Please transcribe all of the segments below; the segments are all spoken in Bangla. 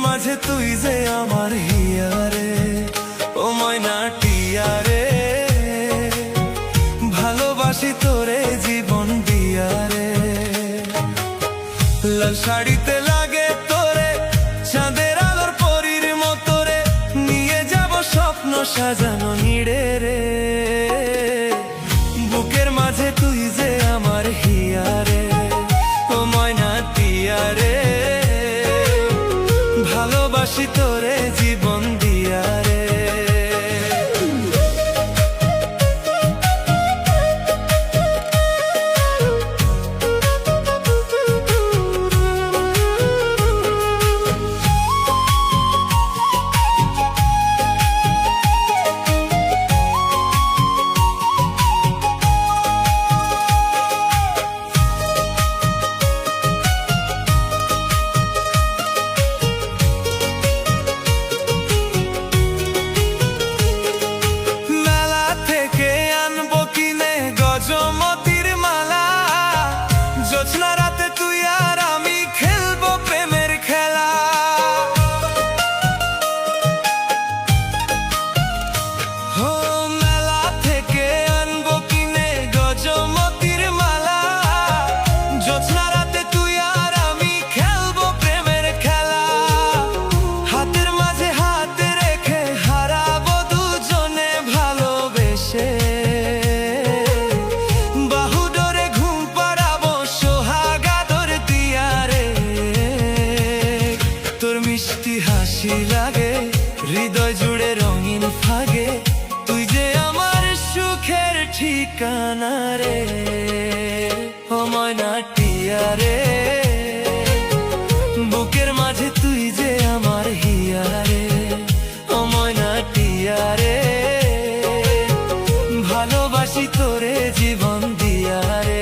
মাঝে তুই যে আমার হিয়ারে, ও ময়না টিয়ারে, ভালোবাসি তোরে জীবন দিয়ারে। লাল শাড়িতে লাগে তোরে চাঁদের আলোর পরীর মতো রে, নিয়ে যাব স্বপ্ন সাজানো নিড়ে রে। বুকের মাঝে তুই যে আমার হিয়ারে, ও ময়না টিয়ারে, ভালোবাসি তোরে জীবন দিয়ারে। জমতির মালা, জোছনা রাতে তুই আর আমি খেলবো প্রেমের খেলা। হো মেলা থেকে আনবো কিনে গজমতির মালা, জোছনা রাতে তুই আর আমি খেলবো প্রেমের খেলা। হাতের মাঝে হাত রেখে হারাবো দুজনে ভালোবেসে, মিষ্টি হাসি লাগে হৃদয় জুড়ে রঙিন ফাগে, তুই যে আমার সুখের ঠিকানা রে, ও ময়না টিয়ারে, বুকের মাঝে তুই যে আমার হিয়ারে, ও ময়না টিয়ারে, ভালোবাসি তোরে জীবন দিয়ারে।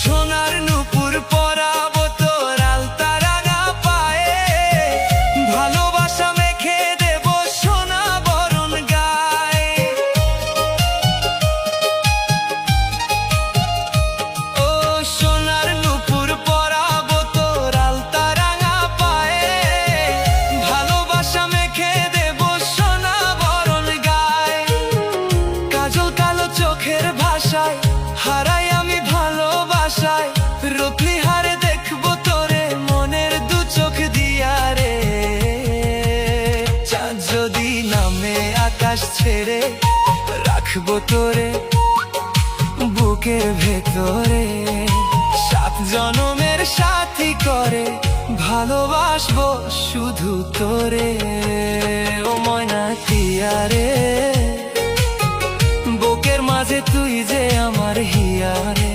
সোনার নূপুর পরাবো তোর আলতা রাঙা পায়ে, ভালোবাসা মেখে দেব সোনা বরণ গায়ে। ও সোনার নূপুর পরাবো তোর আলতা রাঙা পায়ে, ভালোবাসা মেখে দেব সোনা বরণ গায়ে। কাজল কালো চোখের ভাষায় হারাই আমি ভালোবাসায়, রূপলি হারে দেখবো তোরে মনের দু চোখ দিয়ারে। চাঁদ যদি নামে আকাশ ছেড়ে, রাখবো তোরে বুকের ভেতরে, 7 জনমের সাথী করে ভালোবাসবো শুধু তোরে, ও ময়না টিয়ারে, বুকের মাঝে তুই যে আমার হিয়ারে,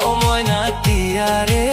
ও ময়না টিয়ারে।